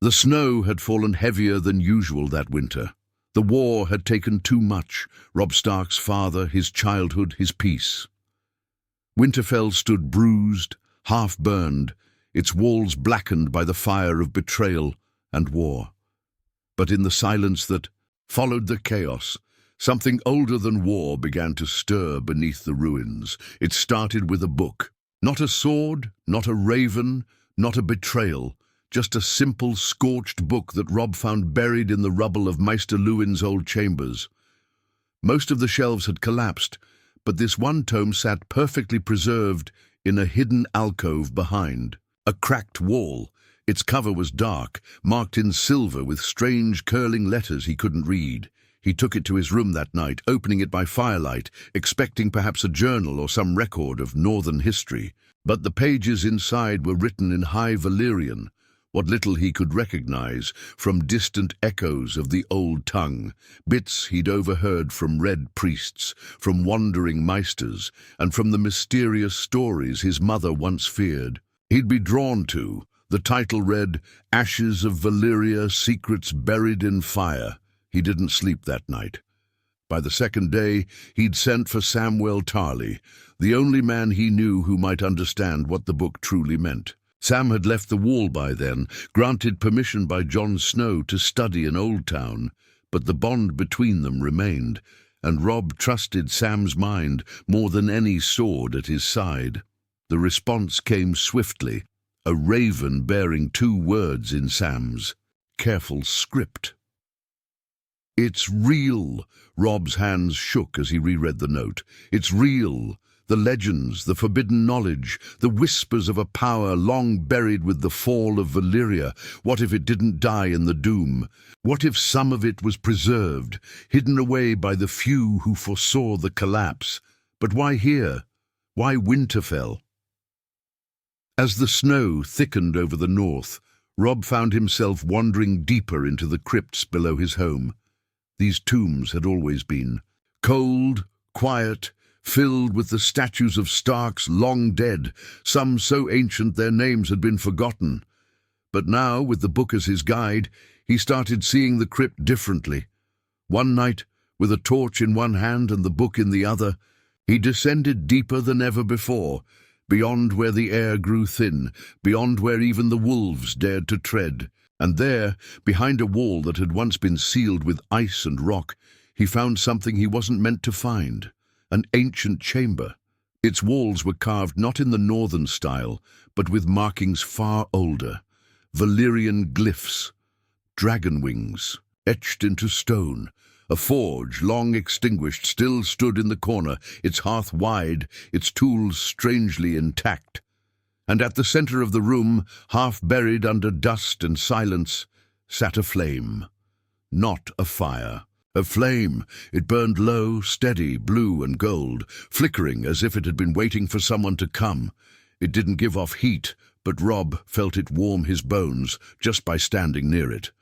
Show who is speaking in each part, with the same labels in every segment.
Speaker 1: The snow had fallen heavier than usual that winter. The war had taken too much, Robb Stark's father, his childhood, his peace. Winterfell stood bruised, half-burned, its walls blackened by the fire of betrayal and war. But in the silence that followed the chaos, something older than war began to stir beneath the ruins. It started with a book. Not a sword, not a raven, not a betrayal, just a simple, scorched book that Robb found buried in the rubble of Maester Luwin's old chambers. Most of the shelves had collapsed, but this one tome sat perfectly preserved in a hidden alcove behind. A cracked wall. Its cover was dark, marked in silver with strange curling letters he couldn't read. He took it to his room that night, opening it by firelight, expecting perhaps a journal or some record of northern history. But the pages inside were written in High Valyrian, what little he could recognize from distant echoes of the old tongue, bits he'd overheard from red priests, from wandering maesters, and from the mysterious stories his mother once feared. He'd be drawn to. The title read, Ashes of Valyria, Secrets Buried in Fire. He didn't sleep that night. By the second day, he'd sent for Samwell Tarly, the only man he knew who might understand what the book truly meant. Sam had left the wall by then, granted permission by Jon Snow to study in Old Town, but the bond between them remained, and Robb trusted Sam's mind more than any sword at his side. The response came swiftly, a raven bearing 2 words in Sam's careful script. "It's real." Robb's hands shook as he reread the note. "It's real. The legends, the forbidden knowledge, the whispers of a power long buried with the fall of Valyria. What if it didn't die in the doom? What if some of it was preserved, hidden away by the few who foresaw the collapse? But why here? Why Winterfell?" As the snow thickened over the north, Robb found himself wandering deeper into the crypts below his home. These tombs had always been cold, quiet, filled with the statues of Starks long dead, some so ancient their names had been forgotten. But now, with the book as his guide, he started seeing the crypt differently. One night, with a torch in one hand and the book in the other, he descended deeper than ever before, beyond where the air grew thin, beyond where even the wolves dared to tread. And there, behind a wall that had once been sealed with ice and rock, he found something he wasn't meant to find. An ancient chamber. Its walls were carved not in the northern style, but with markings far older. Valyrian glyphs, dragon wings, etched into stone. A forge, long extinguished, still stood in the corner, its hearth wide, its tools strangely intact. And at the center of the room, half buried under dust and silence, sat a flame. Not a fire. A flame. It burned low, steady, blue and gold, flickering as if it had been waiting for someone to come. It didn't give off heat, but Robb felt it warm his bones just by standing near it.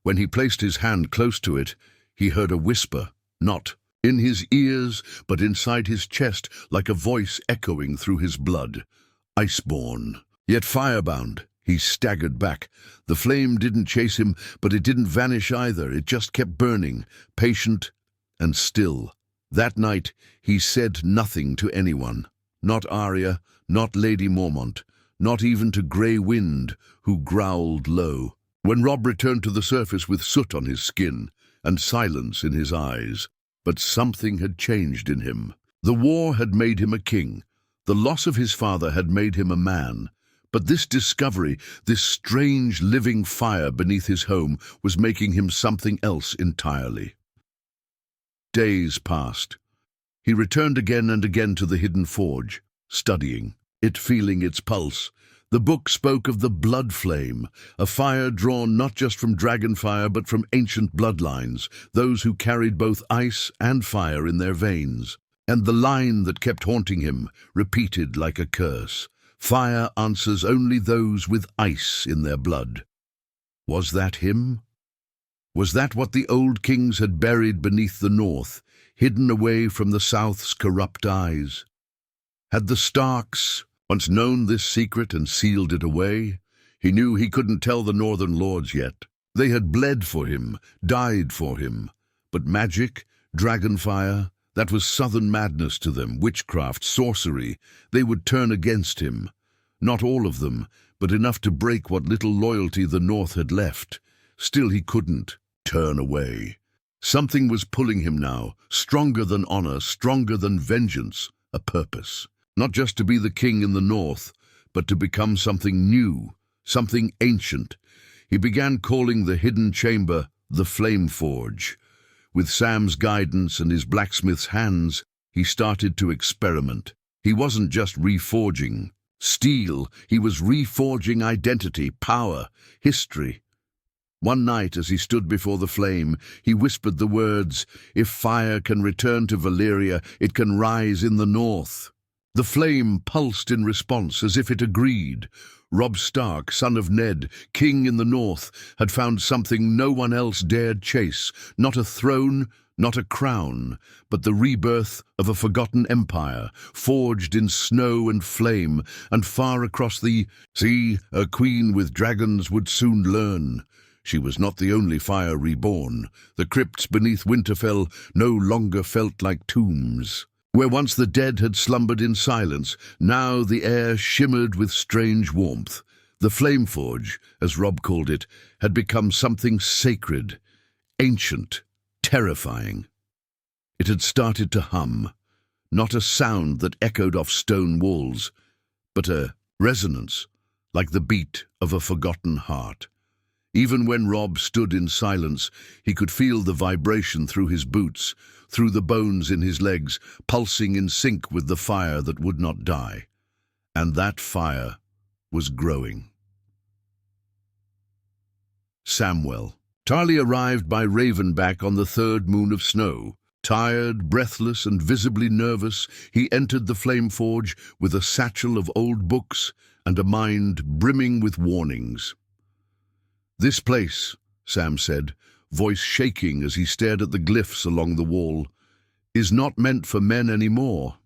Speaker 1: When he placed his hand close to it, he heard a whisper, not in his ears, but inside his chest, like a voice echoing through his blood. Iceborn, yet firebound. He staggered back. The flame didn't chase him, but it didn't vanish either. It just kept burning, patient and still. That night, he said nothing to anyone. Not Arya, not Lady Mormont, not even to Grey Wind, who growled low. When Robb returned to the surface with soot on his skin and silence in his eyes, but something had changed in him. The war had made him a king. The loss of his father had made him a man. But this discovery, this strange living fire beneath his home, was making him something else entirely. Days passed. He returned again and again to the hidden forge, studying it, feeling its pulse. The book spoke of the blood flame, a fire drawn not just from dragonfire but from ancient bloodlines, those who carried both ice and fire in their veins. And the line that kept haunting him, repeated like a curse. Fire answers only those with ice in their blood. Was that him? Was that what the old kings had buried beneath the north, hidden away from the south's corrupt eyes? Had the Starks once known this secret and sealed it away? He knew he couldn't tell the Northern Lords yet. They had bled for him, died for him. But magic, dragonfire, that was southern madness to them, witchcraft, sorcery. They would turn against him. Not all of them, but enough to break what little loyalty the North had left. Still he couldn't turn away. Something was pulling him now, stronger than honor, stronger than vengeance, a purpose. Not just to be the king in the North, but to become something new, something ancient. He began calling the hidden chamber the Flame Forge. With Sam's guidance and his blacksmith's hands, he started to experiment. He wasn't just reforging steel, he was reforging identity, power, history. One night, as he stood before the flame, he whispered the words, "If fire can return to Valyria, it can rise in the North." The flame pulsed in response, as if it agreed. Robb Stark, son of Ned, king in the North, had found something no one else dared chase. Not a throne, not a crown, but the rebirth of a forgotten empire, forged in snow and flame, and far across the sea, a queen with dragons would soon learn. She was not the only fire reborn. The crypts beneath Winterfell no longer felt like tombs. Where once the dead had slumbered in silence, now the air shimmered with strange warmth. The Flame Forge, as Robb called it, had become something sacred, ancient, terrifying. It had started to hum, not a sound that echoed off stone walls, but a resonance, like the beat of a forgotten heart. Even when Robb stood in silence, he could feel the vibration through his boots, through the bones in his legs, pulsing in sync with the fire that would not die. And that fire was growing. Samwell. Tarly arrived by Ravenback on the third moon of snow. Tired, breathless, and visibly nervous, he entered the Flame Forge with a satchel of old books and a mind brimming with warnings. "This place," Sam said, voice shaking as he stared at the glyphs along the wall, "is not meant for men anymore."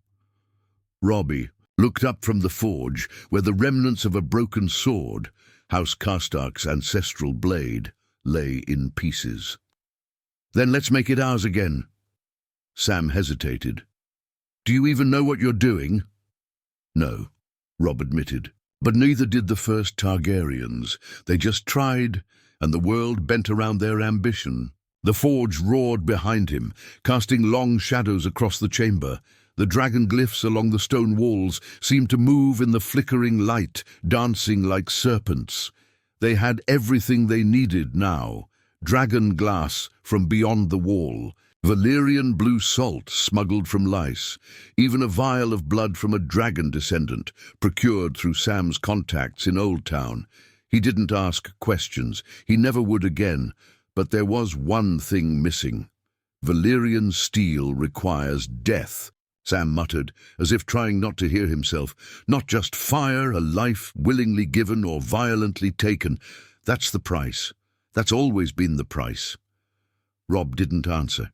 Speaker 1: Robbie looked up from the forge, where the remnants of a broken sword, House Karstark's ancestral blade, lay in pieces. "Then let's make it ours again." Sam hesitated. "Do you even know what you're doing?" "No," Robb admitted. But neither did the first Targaryens. They just tried, and the world bent around their ambition. The forge roared behind him, casting long shadows across the chamber. The dragon glyphs along the stone walls seemed to move in the flickering light, dancing like serpents. They had everything they needed now. Dragon glass from beyond the wall, Valyrian blue salt smuggled from Lice, even a vial of blood from a dragon descendant, procured through Sam's contacts in Old Town. He didn't ask questions. He never would again. But there was one thing missing. "Valyrian steel requires death," Sam muttered, as if trying not to hear himself. "Not just fire, a life willingly given or violently taken. That's the price. That's always been the price." Robb didn't answer.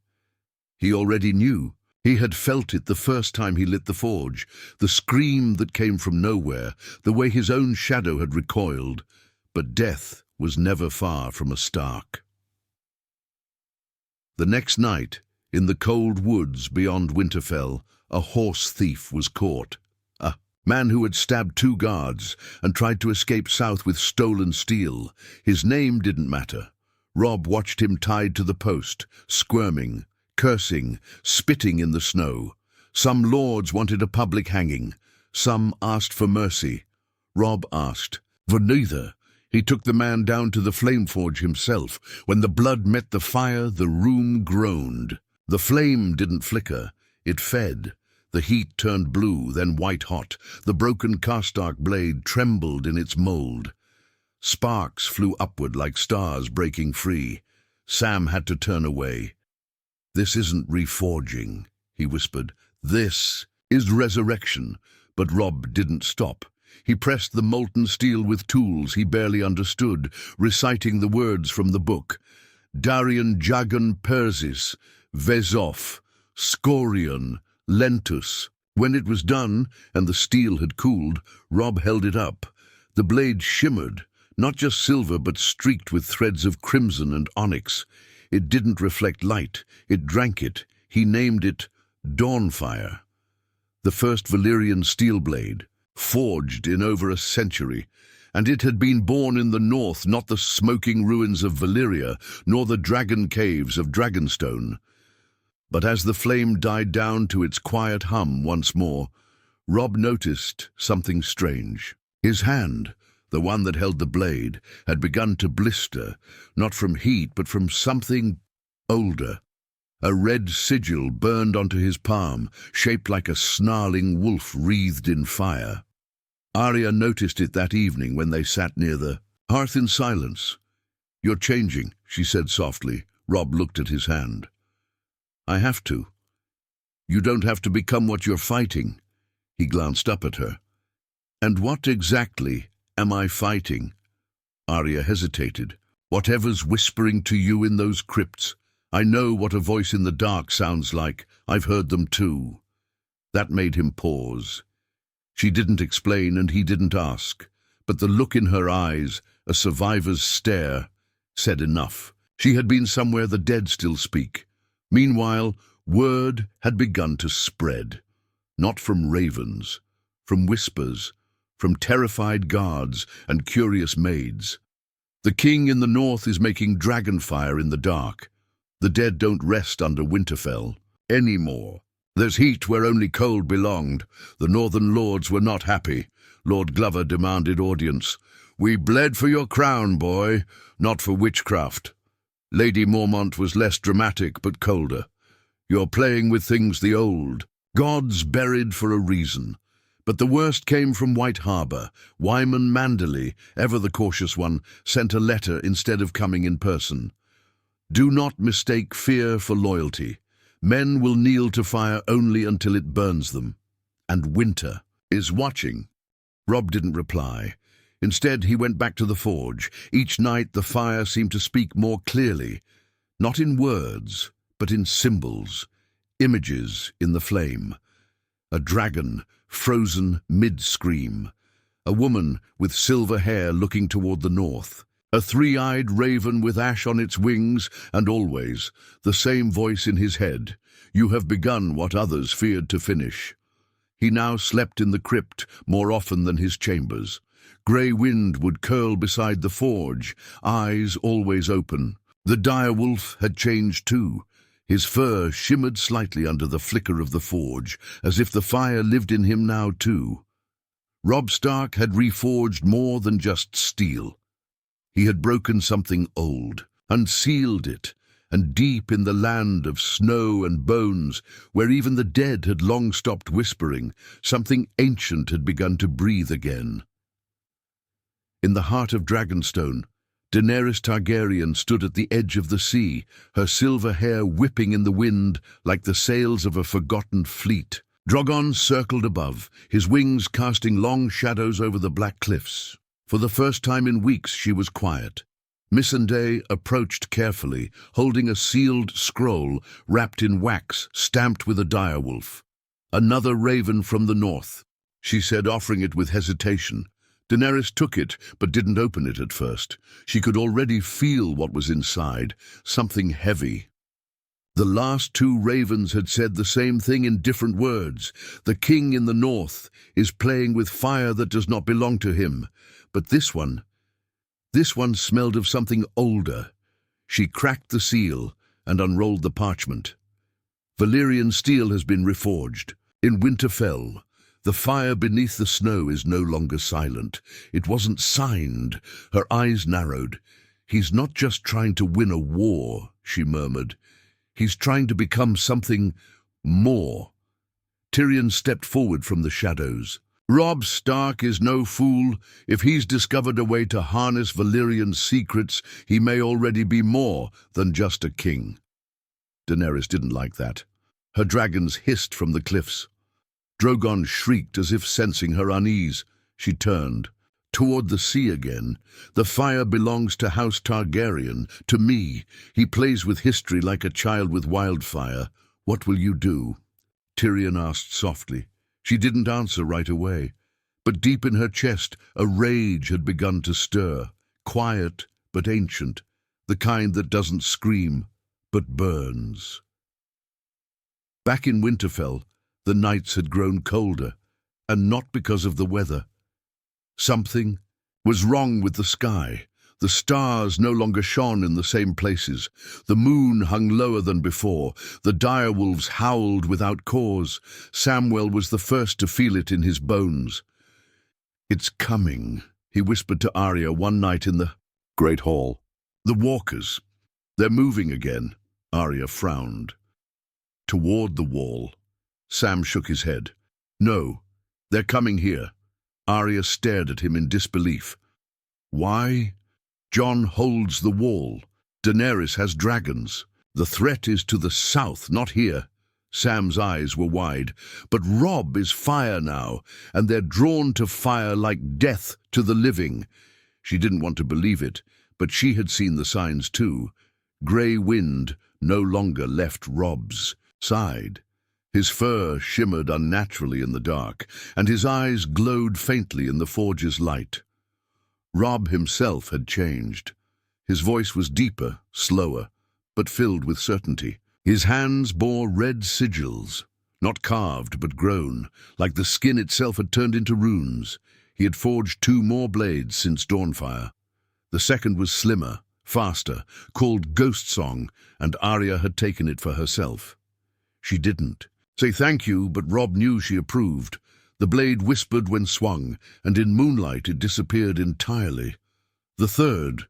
Speaker 1: He already knew. He had felt it the first time he lit the forge, the scream that came from nowhere, the way his own shadow had recoiled. But death was never far from a Stark. The next night, in the cold woods beyond Winterfell, a horse thief was caught. A man who had stabbed 2 guards and tried to escape south with stolen steel. His name didn't matter. Robb watched him tied to the post, squirming, cursing, spitting in the snow. Some lords wanted a public hanging. Some asked for mercy. Robb asked for neither. He took the man down to the Flame Forge himself. When the blood met the fire, the room groaned. The flame didn't flicker. It fed. The heat turned blue, then white-hot. The broken Karstark blade trembled in its mold. Sparks flew upward like stars breaking free. Sam had to turn away. "This isn't reforging," he whispered. "This is resurrection." But Robb didn't stop. He pressed the molten steel with tools he barely understood, reciting the words from the book. Darien Jagan Persis, Vezoph, Scorion, Lentus. When it was done, and the steel had cooled, Robb held it up. The blade shimmered, Not just silver, but streaked with threads of crimson and onyx. It didn't reflect light, it drank it. He named it Dawnfire. The first Valyrian steel blade, forged in over a century, and it had been born in the north, not the smoking ruins of Valyria, nor the dragon caves of Dragonstone. But as the flame died down to its quiet hum once more, Robb noticed something strange. His hand, the one that held the blade, had begun to blister, not from heat but from something older. A red sigil burned onto his palm, shaped like a snarling wolf wreathed in fire. Arya noticed it that evening when they sat near the hearth in silence. "You're changing," she said softly. Robb looked at his hand. "I have to." "You don't have to become what you're fighting." He glanced up at her. "And what exactly am I fighting?" Arya hesitated. "Whatever's whispering to you in those crypts. I know what a voice in the dark sounds like. I've heard them too." That made him pause. She didn't explain and he didn't ask, but the look in her eyes, a survivor's stare, said enough. She had been somewhere the dead still speak. Meanwhile, word had begun to spread. Not from ravens, from whispers, from terrified guards and curious maids. The king in the north is making dragonfire in the dark. The dead don't rest under Winterfell anymore. There's heat where only cold belonged. The northern lords were not happy. Lord Glover demanded audience. "We bled for your crown, boy, not for witchcraft." Lady Mormont was less dramatic but colder. "You're playing with things the old gods buried for a reason." But the worst came from White Harbour. Wyman Manderley, ever the cautious one, sent a letter instead of coming in person. "Do not mistake fear for loyalty. Men will kneel to fire only until it burns them. And winter is watching." Robb didn't reply. Instead, he went back to the forge. Each night the fire seemed to speak more clearly, not in words, but in symbols, images in the flame. A dragon, frozen mid-scream. A woman with silver hair looking toward the north. A three-eyed raven with ash on its wings, and always the same voice in his head. "You have begun what others feared to finish." He now slept in the crypt more often than his chambers. Grey wind would curl beside the forge, eyes always open. The direwolf had changed too. His fur shimmered slightly under the flicker of the forge, as if the fire lived in him now too. Robb Stark had reforged more than just steel. He had broken something old, unsealed it, and deep in the land of snow and bones, where even the dead had long stopped whispering, something ancient had begun to breathe again. In the heart of Dragonstone, Daenerys Targaryen stood at the edge of the sea, her silver hair whipping in the wind like the sails of a forgotten fleet. Drogon circled above, his wings casting long shadows over the black cliffs. For the first time in weeks she was quiet. Missandei approached carefully, holding a sealed scroll wrapped in wax, stamped with a direwolf. "Another raven from the north," she said, offering it with hesitation. Daenerys took it, but didn't open it at first. She could already feel what was inside, something heavy. The last two ravens had said the same thing in different words. The king in the north is playing with fire that does not belong to him. But this one smelled of something older. She cracked the seal and unrolled the parchment. "Valyrian steel has been reforged. In Winterfell, the fire beneath the snow is no longer silent. It wasn't signed." Her eyes narrowed. "He's not just trying to win a war," she murmured. "He's trying to become something more." Tyrion stepped forward from the shadows. "Robb Stark is no fool. If he's discovered a way to harness Valyrian's secrets, he may already be more than just a king." Daenerys didn't like that. Her dragons hissed from the cliffs. Drogon shrieked as if sensing her unease. She turned. "Toward the sea again. The fire belongs to House Targaryen, to me. He plays with history like a child with wildfire. What will you do?" Tyrion asked softly. She didn't answer right away, but deep in her chest a rage had begun to stir. quiet but ancient, the kind that doesn't scream but burns. Back in Winterfell, the nights had grown colder, and not because of the weather. Something was wrong with the sky. The stars no longer shone in the same places. The moon hung lower than before. The direwolves howled without cause. Samwell was the first to feel it in his bones. "It's coming," he whispered to Arya one night in the Great Hall. "The walkers. They're moving again." Arya frowned. "Toward the wall." Sam shook his head. "No, they're coming here." Arya stared at him in disbelief. "Why?" "Jon holds the wall. Daenerys has dragons. The threat is to the south, not here." Sam's eyes were wide. "But Robb is fire now, and they're drawn to fire like death to the living." She didn't want to believe it, but she had seen the signs too. Grey wind no longer left Robb's side. His fur shimmered unnaturally in the dark, and his eyes glowed faintly in the forge's light. Robb himself had changed. His voice was deeper, slower, but filled with certainty. His hands bore red sigils, not carved but grown, like the skin itself had turned into runes. He had forged 2 more blades since Dawnfire. The second was slimmer, faster, called Ghost Song, and Arya had taken it for herself. She didn't say thank you, but Robb knew she approved. The blade whispered when swung, and in moonlight it disappeared entirely. The third,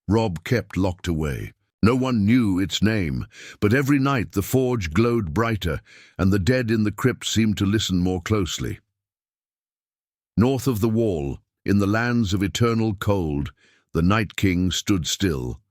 Speaker 1: Robb kept locked away. No one knew its name, but every night the forge glowed brighter, and the dead in the crypt seemed to listen more closely. North of the wall, in the lands of eternal cold, the Night King stood still.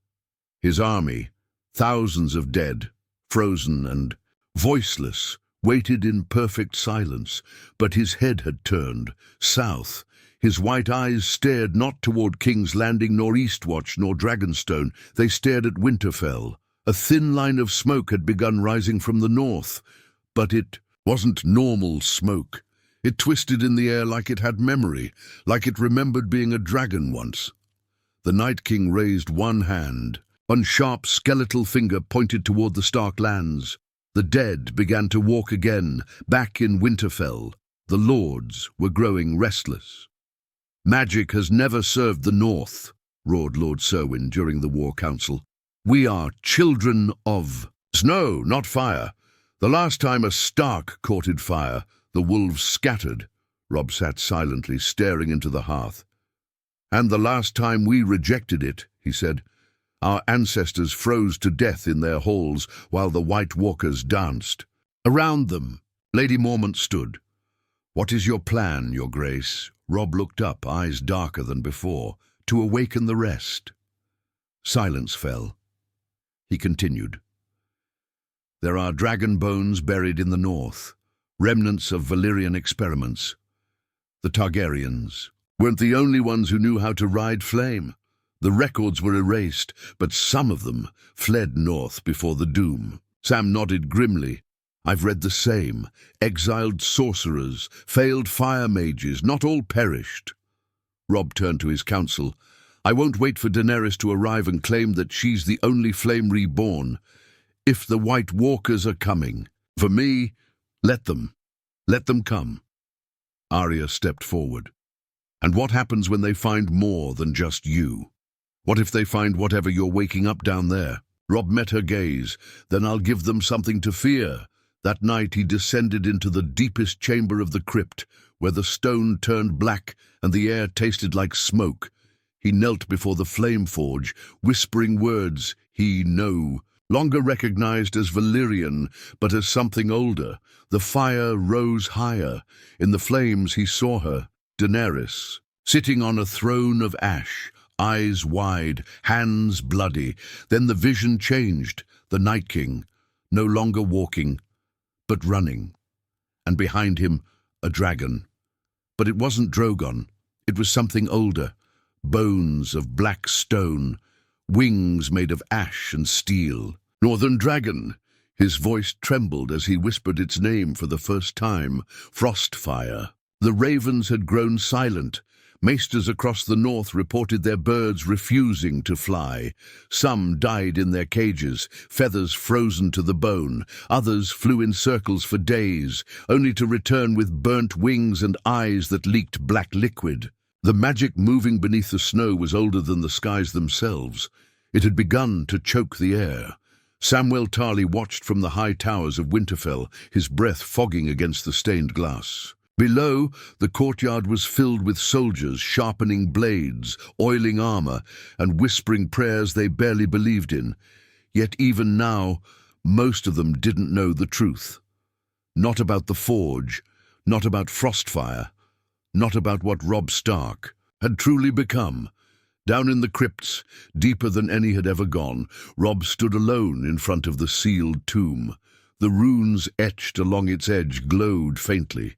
Speaker 1: His army, thousands of dead, frozen and voiceless, waited in perfect silence, but his head had turned south. His white eyes stared not toward King's Landing, nor Eastwatch, nor Dragonstone. They stared at Winterfell. A thin line of smoke had begun rising from the north, but it wasn't normal smoke. It twisted in the air like it had memory, like it remembered being a dragon once. The Night King raised one hand. One sharp skeletal finger pointed toward the Stark lands. The dead began to walk again, back in Winterfell. The lords were growing restless. "Magic has never served the North," roared Lord Serwyn during the War Council. "We are children of snow, not fire. The last time a Stark courted fire, the wolves scattered." Robb sat silently, staring into the hearth. "And the last time we rejected it," he said. "Our ancestors froze to death in their halls while the White Walkers danced." Around them, Lady Mormont stood. "What is your plan, Your Grace?" Robb looked up, eyes darker than before. "To awaken the rest." Silence fell. He continued. "There are dragon bones buried in the north, remnants of Valyrian experiments. The Targaryens weren't the only ones who knew how to ride flame. The records were erased, but some of them fled north before the doom." Sam nodded grimly. "I've read the same. Exiled sorcerers, failed fire mages, not all perished." Robb turned to his council. "I won't wait for Daenerys to arrive and claim that she's the only flame reborn. If the White Walkers are coming, for me, let them come." Arya stepped forward. "And what happens when they find more than just you? What if they find whatever you're waking up down there?" Robb met her gaze. "Then I'll give them something to fear." That night he descended into the deepest chamber of the crypt, where the stone turned black and the air tasted like smoke. He knelt before the flame forge, whispering words he no longer recognized as Valyrian, but as something older. The fire rose higher. In the flames he saw her, Daenerys, sitting on a throne of ash, eyes wide, hands bloody. Then the vision changed. The Night King, no longer walking, but running. And behind him, a dragon. But it wasn't Drogon. It was something older. Bones of black stone, wings made of ash and steel. "Northern Dragon." His voice trembled as he whispered its name for the first time. Frostfire. The ravens had grown silent, Maesters across the north reported their birds refusing to fly. Some died in their cages, feathers frozen to the bone. Others flew in circles for days, only to return with burnt wings and eyes that leaked black liquid. The magic moving beneath the snow was older than the skies themselves. It had begun to choke the air. Samwell Tarly watched from the high towers of Winterfell, his breath fogging against the stained glass. Below, the courtyard was filled with soldiers sharpening blades, oiling armor, and whispering prayers they barely believed in. Yet even now, most of them didn't know the truth. Not about the Forge, not about Frostfire, not about what Robb Stark had truly become. Down in the crypts, deeper than any had ever gone, Robb stood alone in front of the sealed tomb. The runes etched along its edge glowed faintly.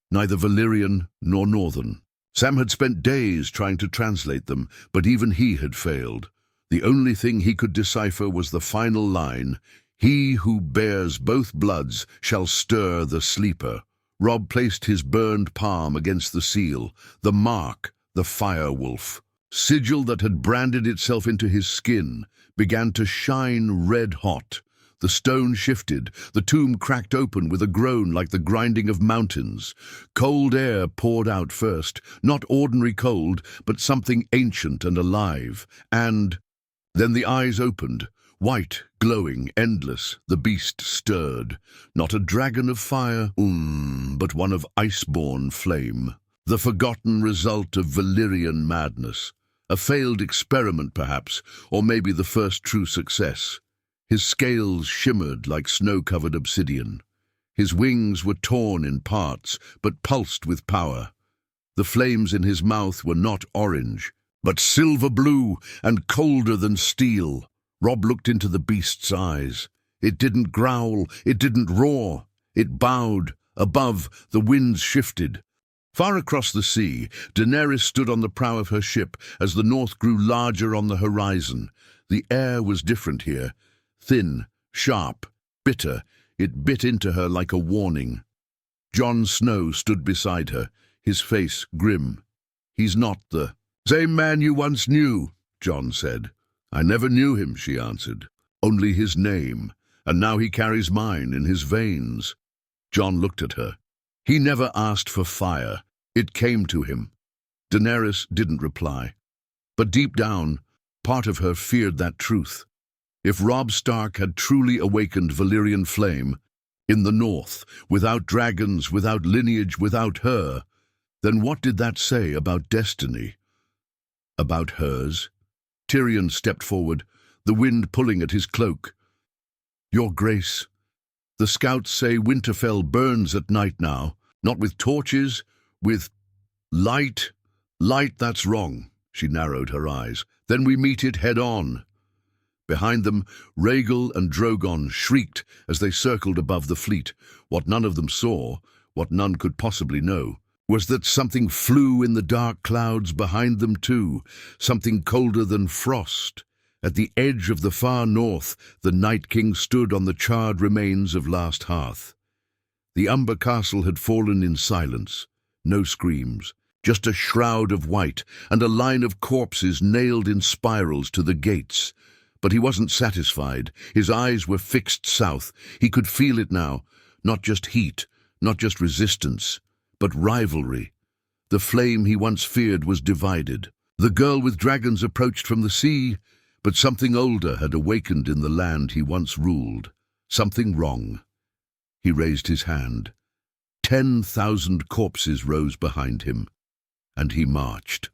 Speaker 1: Neither Valyrian nor Northern. Sam had spent days trying to translate them, but even he had failed. The only thing he could decipher was the final line, "He who bears both bloods shall stir the sleeper." Robb placed his burned palm against the seal, the mark, the fire wolf. Sigil that had branded itself into his skin began to shine red-hot. The stone shifted, the tomb cracked open with a groan like the grinding of mountains. Cold air poured out first, not ordinary cold, but something ancient and alive. And then the eyes opened, white, glowing, endless. The beast stirred. Not a dragon of fire, but one of ice-born flame. The forgotten result of Valyrian madness. A failed experiment, perhaps, or maybe the first true success. His scales shimmered like snow-covered obsidian. His wings were torn in parts, but pulsed with power. The flames in his mouth were not orange, but silver blue and colder than steel. Robb looked into the beast's eyes. It didn't growl, it didn't roar. It bowed. Above, the winds shifted. Far across the sea, Daenerys stood on the prow of her ship as the north grew larger on the horizon. The air was different here. Thin, sharp, bitter. It bit into her like a warning. Jon Snow stood beside her, his face grim. "He's not the same man you once knew," Jon said. "I never knew him," she answered. "Only his name, and now he carries mine in his veins." Jon looked at her. He never asked for fire. It came to him. Daenerys didn't reply. But deep down, part of her feared that truth. If Robb Stark had truly awakened Valyrian flame, in the north, without dragons, without lineage, without her, then what did that say about destiny? About hers? Tyrion stepped forward, the wind pulling at his cloak. "Your Grace, the scouts say Winterfell burns at night now, not with torches, with light." "Light, that's wrong." She narrowed her eyes. "Then we meet it head-on." Behind them, Rhaegal and Drogon shrieked as they circled above the fleet. What none of them saw, what none could possibly know, was that something flew in the dark clouds behind them too, something colder than frost. At the edge of the far north, the Night King stood on the charred remains of last hearth. The Umber Castle had fallen in silence. No screams, just a shroud of white and a line of corpses nailed in spirals to the gates. But he wasn't satisfied. His eyes were fixed south. He could feel it now. Not just heat, not just resistance, but rivalry. The flame he once feared was divided. The girl with dragons approached from the sea, but something older had awakened in the land he once ruled. Something wrong. He raised his hand. 10,000 corpses rose behind him, and he marched.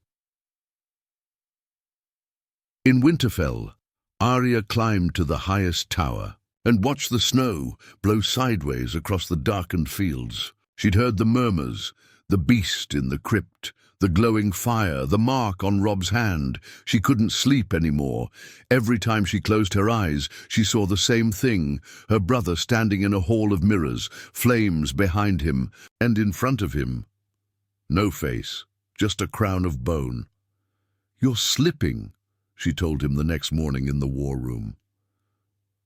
Speaker 1: In Winterfell, Arya climbed to the highest tower and watched the snow blow sideways across the darkened fields. She'd heard the murmurs, the beast in the crypt, the glowing fire, the mark on Robb's hand. She couldn't sleep anymore. Every time she closed her eyes, she saw the same thing, her brother standing in a hall of mirrors, flames behind him, and in front of him. No face, just a crown of bone. "You're slipping," she told him the next morning in the war room.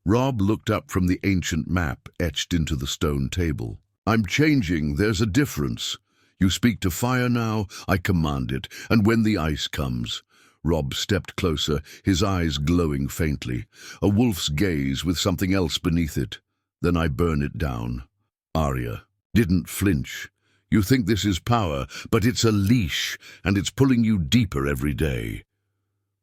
Speaker 1: Robb looked up from the ancient map etched into the stone table. "I'm changing, there's a difference. You speak to fire now, I command it, and when the ice comes. Robb stepped closer, his eyes glowing faintly, a wolf's gaze with something else beneath it. Then I burn it down. Arya didn't flinch. You think this is power, but it's a leash, and it's pulling you deeper every day.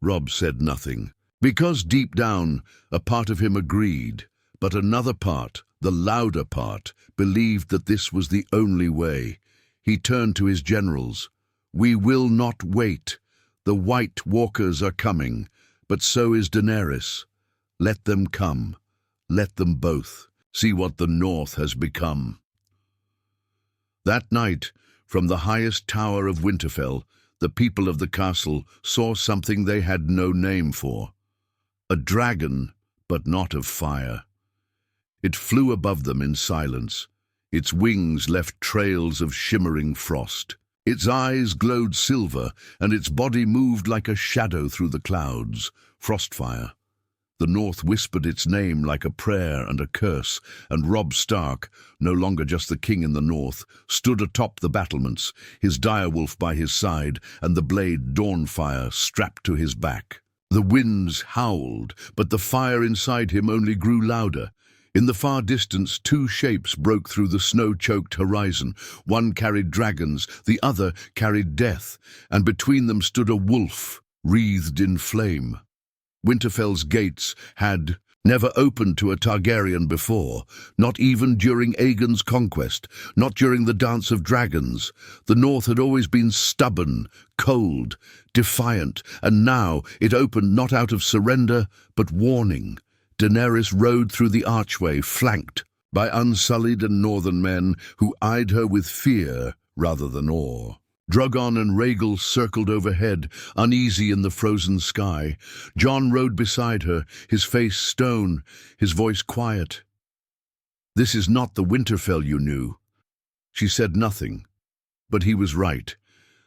Speaker 1: Robb said nothing, because deep down, a part of him agreed, but another part, the louder part, believed that this was the only way. He turned to his generals. We will not wait. The White Walkers are coming, but so is Daenerys. Let them come. Let them both. See what the North has become. That night, from the highest tower of Winterfell, the people of the castle saw something they had no name for. A dragon, but not of fire. It flew above them in silence. Its wings left trails of shimmering frost. Its eyes glowed silver, and its body moved like a shadow through the clouds. Frostfire. The North whispered its name like a prayer and a curse, and Robb Stark, no longer just the king in the North, stood atop the battlements, his direwolf by his side, and the blade Dawnfire strapped to his back. The winds howled, but the fire inside him only grew louder. In the far distance, two shapes broke through the snow-choked horizon. One carried dragons, the other carried death, and between them stood a wolf, wreathed in flame. Winterfell's gates had never opened to a Targaryen before, not even during Aegon's conquest, not during the Dance of Dragons. The North had always been stubborn, cold, defiant, and now it opened not out of surrender, but warning. Daenerys rode through the archway, flanked by unsullied and northern men who eyed her with fear rather than awe. Drogon and Rhaegal circled overhead, uneasy in the frozen sky. Jon rode beside her, his face stone, his voice quiet. "This is not the Winterfell you knew." She said nothing, but he was right.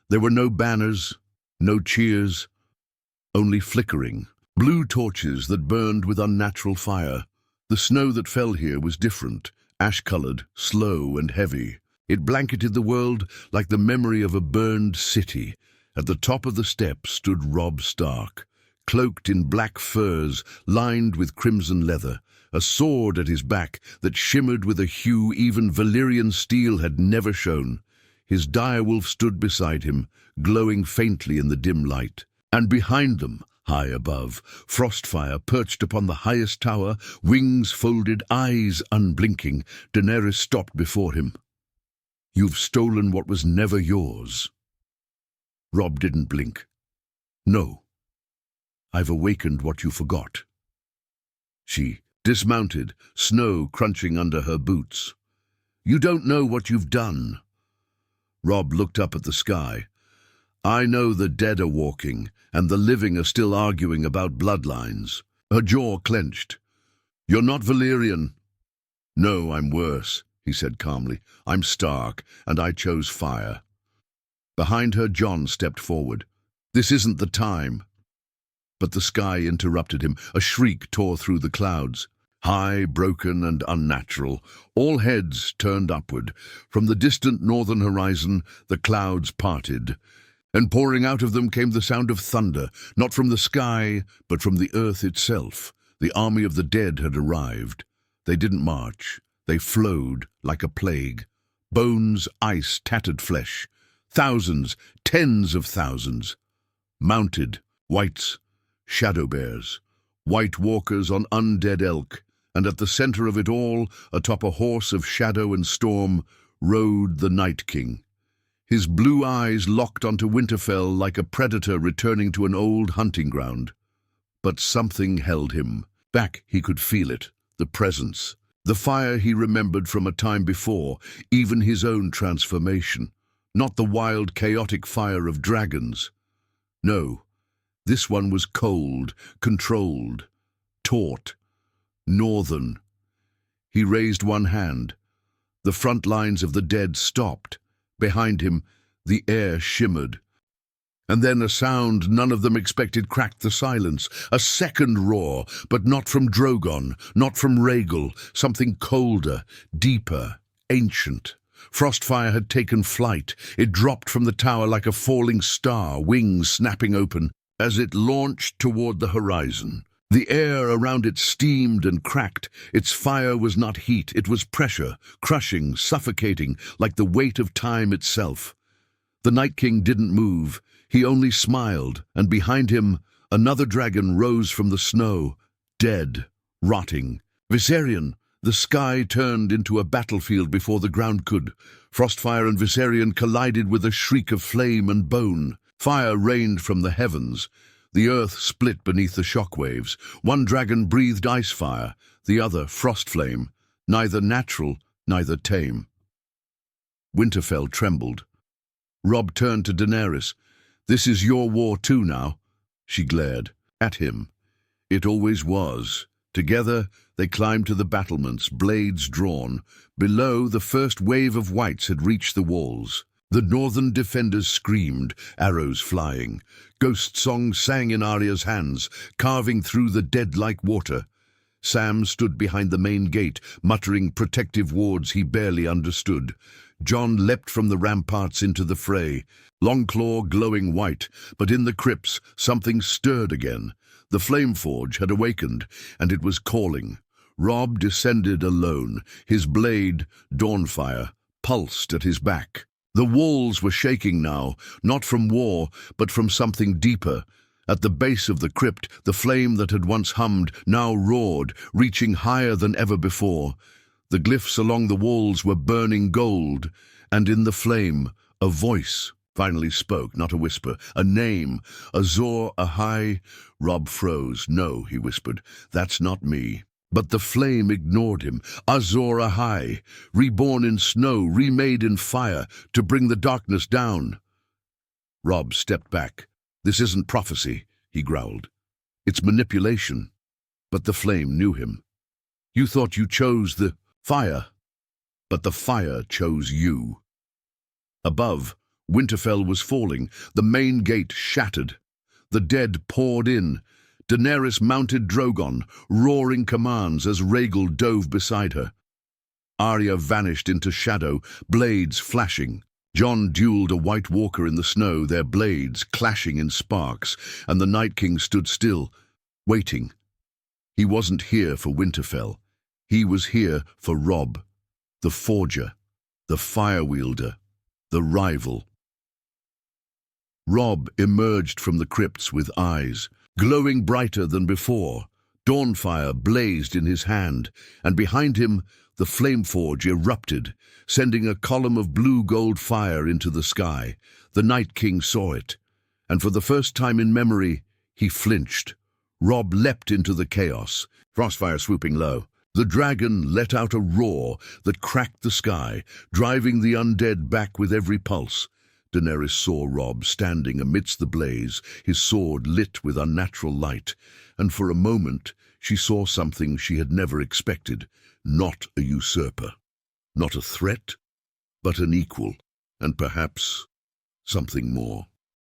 Speaker 1: There were no banners, no cheers, only flickering blue torches that burned with unnatural fire. The snow that fell here was different, ash-colored, slow and heavy. It blanketed the world like the memory of a burned city. At the top of the steps stood Robb Stark, cloaked in black furs lined with crimson leather, a sword at his back that shimmered with a hue even Valyrian steel had never shown. His direwolf stood beside him, glowing faintly in the dim light. And behind them, high above, Frostfire perched upon the highest tower, wings folded, eyes unblinking. Daenerys stopped before him. "You've stolen what was never yours." Robb didn't blink. "No. I've awakened what you forgot." She dismounted, snow crunching under her boots. "You don't know what you've done." Robb looked up at the sky. "I know the dead are walking, and the living are still arguing about bloodlines." Her jaw clenched. "You're not Valyrian." "No, I'm worse," he said calmly. "I'm Stark, and I chose fire." Behind her, Jon stepped forward. "This isn't the time." But the sky interrupted him. A shriek tore through the clouds. High, broken, and unnatural, all heads turned upward. From the distant northern horizon, the clouds parted, and pouring out of them came the sound of thunder, not from the sky, but from the earth itself. The army of the dead had arrived. They didn't march. They flowed like a plague. Bones, ice, tattered flesh. Thousands, tens of thousands. Mounted, whites, shadow bears, white walkers on undead elk, and at the center of it all, atop a horse of shadow and storm, rode the Night King. His blue eyes locked onto Winterfell like a predator returning to an old hunting ground. But something held him. Back he could feel it, the presence. The fire he remembered from a time before, even his own transformation. Not the wild, chaotic fire of dragons. No, this one was cold, controlled, taut, northern. He raised one hand. The front lines of the dead stopped. Behind him, the air shimmered. And then a sound none of them expected cracked the silence. A second roar, but not from Drogon, not from Rhaegal. Something colder, deeper, ancient. Frostfire had taken flight. It dropped from the tower like a falling star, wings snapping open, as it launched toward the horizon. The air around it steamed and cracked. Its fire was not heat, it was pressure, crushing, suffocating, like the weight of time itself. The Night King didn't move. He only smiled, and behind him, another dragon rose from the snow, dead, rotting. Viserion! The sky turned into a battlefield before the ground could. Frostfire and Viserion collided with a shriek of flame and bone. Fire rained from the heavens. The earth split beneath the shockwaves. One dragon breathed ice fire, the other frost flame, neither natural, neither tame. Winterfell trembled. Robb turned to Daenerys. "This is your war too now." She glared at him. It always was. Together they climbed to the battlements, blades drawn. Below, the first wave of whites had reached the walls. The northern defenders screamed, arrows flying. Ghost songs sang in Arya's hands, carving through the dead-like water. Sam stood behind the main gate, muttering protective words he barely understood. Jon leapt from the ramparts into the fray, Longclaw glowing white, but in the crypts something stirred again. The Flameforge had awakened, and it was calling. Robb descended alone, his blade, Dawnfire, pulsed at his back. The walls were shaking now, not from war, but from something deeper. At the base of the crypt, the flame that had once hummed now roared, reaching higher than ever before. The glyphs along the walls were burning gold, and in the flame, a voice finally spoke, not a whisper, a name, Azor Ahai. Robb froze. "No," he whispered, "that's not me." But the flame ignored him. Azor Ahai, reborn in snow, remade in fire, to bring the darkness down. Robb stepped back. "This isn't prophecy," he growled. "It's manipulation." But the flame knew him. "You thought you chose the fire, but the fire chose you." Above, Winterfell was falling. The main gate shattered. The dead poured in. Daenerys mounted Drogon, roaring commands as Rhaegal dove beside her. Arya vanished into shadow, blades flashing. Jon dueled a White Walker in the snow, their blades clashing in sparks, and the Night King stood still, waiting. He wasn't here for Winterfell. He was here for Robb, the Forger, the Fire-wielder, the rival. Robb emerged from the crypts with eyes, glowing brighter than before. Dawnfire blazed in his hand, and behind him the Flameforge erupted, sending a column of blue-gold fire into the sky. The Night King saw it, and for the first time in memory, he flinched. Robb leapt into the chaos, Frostfire swooping low. The dragon let out a roar that cracked the sky, driving the undead back with every pulse. Daenerys saw Robb standing amidst the blaze, his sword lit with unnatural light, and for a moment she saw something she had never expected. Not a usurper, not a threat, but an equal, and perhaps something more.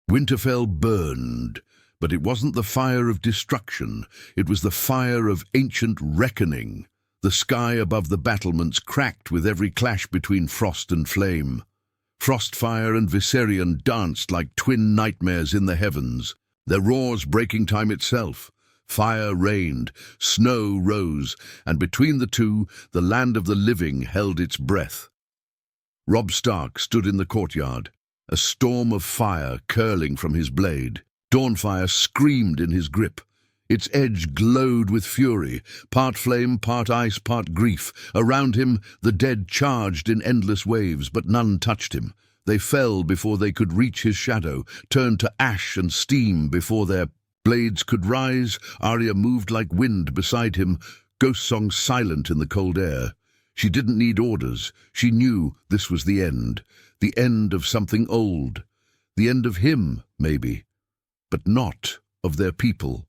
Speaker 1: Winterfell burned, but it wasn't the fire of destruction, it was the fire of ancient reckoning. The sky above the battlements cracked with every clash between frost and flame. Frostfire and Viserion danced like twin nightmares in the heavens, their roars breaking time itself. Fire rained, snow rose, and between the two, the land of the living held its breath. Robb Stark stood in the courtyard, a storm of fire curling from his blade. Dawnfire screamed in his grip. Its edge glowed with fury, part flame, part ice, part grief. Around him, the dead charged in endless waves, but none touched him. They fell before they could reach his shadow, turned to ash and steam before their blades could rise. Arya moved like wind beside him, ghost songs silent in the cold air. She didn't need orders. She knew this was the end of something old. The end of him, maybe, but not of their people.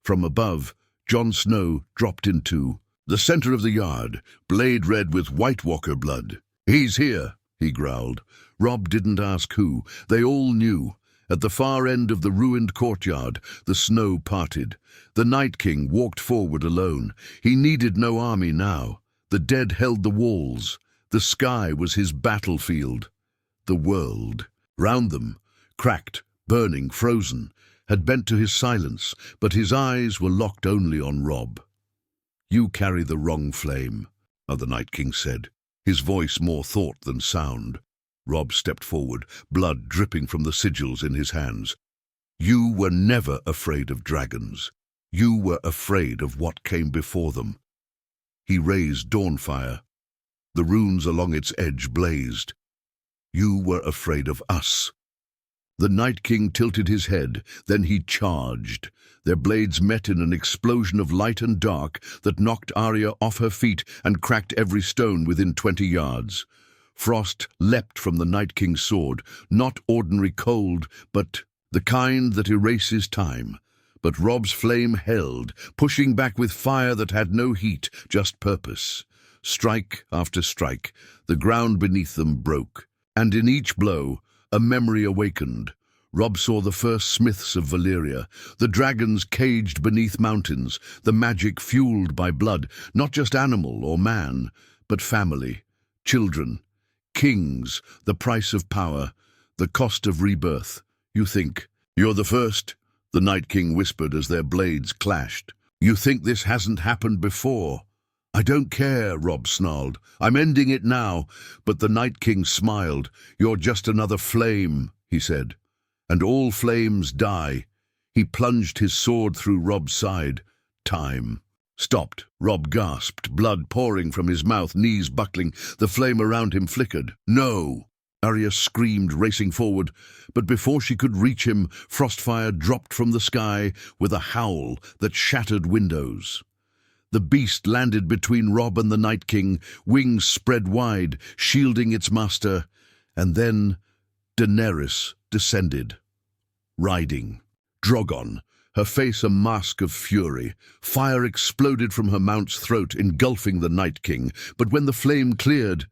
Speaker 1: From above, Jon Snow dropped into the center of the yard, blade red with White Walker blood. "He's here," he growled. Robb didn't ask who. They all knew. At the far end of the ruined courtyard, the snow parted. The Night King walked forward alone. He needed no army now. The dead held the walls. The sky was his battlefield. The world, round them, cracked, burning, frozen, had bent to his silence, but his eyes were locked only on Robb. "You carry the wrong flame," the Night King said, his voice more thought than sound. Robb stepped forward, blood dripping from the sigils in his hands. "You were never afraid of dragons. You were afraid of what came before them." He raised Dawnfire. The runes along its edge blazed. "You were afraid of us." The Night King tilted his head, then he charged. Their blades met in an explosion of light and dark that knocked Arya off her feet and cracked every stone within 20 yards. Frost leapt from the Night King's sword, not ordinary cold, but the kind that erases time. But Robb's flame held, pushing back with fire that had no heat, just purpose. Strike after strike, the ground beneath them broke, and in each blow, a memory awakened. Robb saw the first smiths of Valyria, the dragons caged beneath mountains, the magic fueled by blood, not just animal or man, but family, children, kings, the price of power, the cost of rebirth. "You think you're the first?" the Night King whispered as their blades clashed. "You think this hasn't happened before?" "I don't care," Robb snarled. "I'm ending it now." But the Night King smiled. "You're just another flame," he said. "And all flames die." He plunged his sword through Robb's side. Time stopped. Robb gasped, blood pouring from his mouth, knees buckling. The flame around him flickered. "No!" Arya screamed, racing forward, but before she could reach him, Frostfire dropped from the sky with a howl that shattered windows. The beast landed between Robb and the Night King, wings spread wide, shielding its master, and then Daenerys descended, riding. Drogon, her face a mask of fury. Fire exploded from her mount's throat, engulfing the Night King, but when the flame cleared,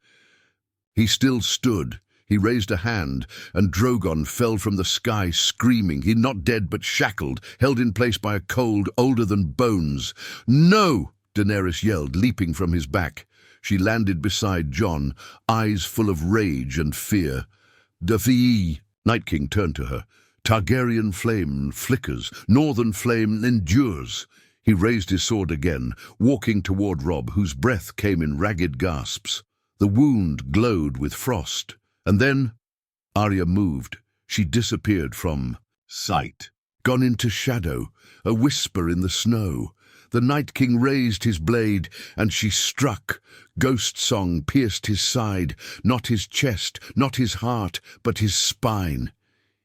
Speaker 1: he still stood. He raised a hand, and Drogon fell from the sky screaming. He not dead, but shackled, held in place by a cold older than bones. "No!" Daenerys yelled, leaping from his back. She landed beside Jon, eyes full of rage and fear. "Dafi!" Night King turned to her. "Targaryen flame flickers, northern flame endures." He raised his sword again, walking toward Robb, whose breath came in ragged gasps. The wound glowed with frost. And then Arya moved. She disappeared from sight, gone into shadow, a whisper in the snow. The Night King raised his blade, and she struck. Ghost song pierced his side, not his chest, not his heart, but his spine.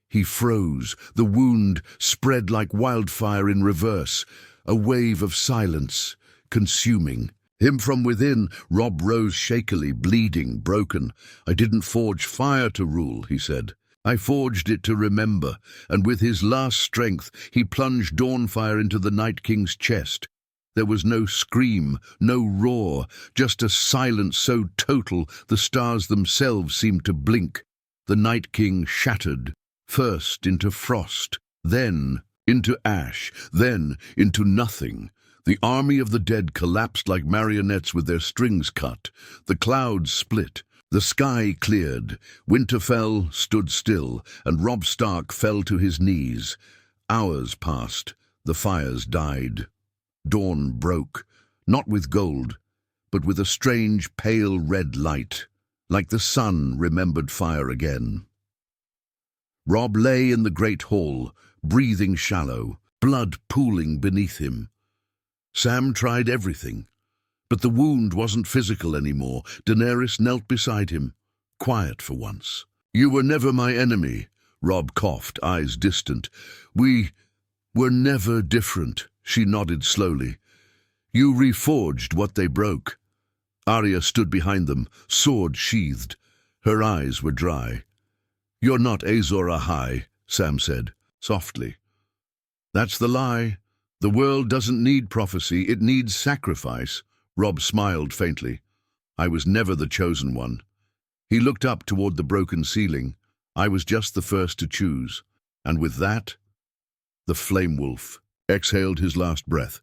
Speaker 1: He froze. The wound spread like wildfire in reverse, a wave of silence, consuming him from within. Robb rose shakily, bleeding, broken. "I didn't forge fire to rule," he said. "I forged it to remember." And with his last strength, he plunged Dawnfire into the Night King's chest. There was no scream, no roar, just a silence so total the stars themselves seemed to blink. The Night King shattered, first into frost, then into ash, then into nothing. The army of the dead collapsed like marionettes with their strings cut. The clouds split. The sky cleared. Winterfell stood still, and Robb Stark fell to his knees. Hours passed. The fires died. Dawn broke, not with gold, but with a strange pale red light, like the sun remembered fire again. Robb lay in the great hall, breathing shallow, blood pooling beneath him. Sam tried everything, but the wound wasn't physical anymore. Daenerys knelt beside him, quiet for once. "You were never my enemy," Robb coughed, eyes distant. "We were never different," she nodded slowly. "You reforged what they broke." Arya stood behind them, sword sheathed. Her eyes were dry. "You're not Azor Ahai," Sam said, softly. "That's the lie. The world doesn't need prophecy, it needs sacrifice." Robb smiled faintly. "I was never the chosen one." He looked up toward the broken ceiling. "I was just the first to choose." And with that, the flame wolf exhaled his last breath.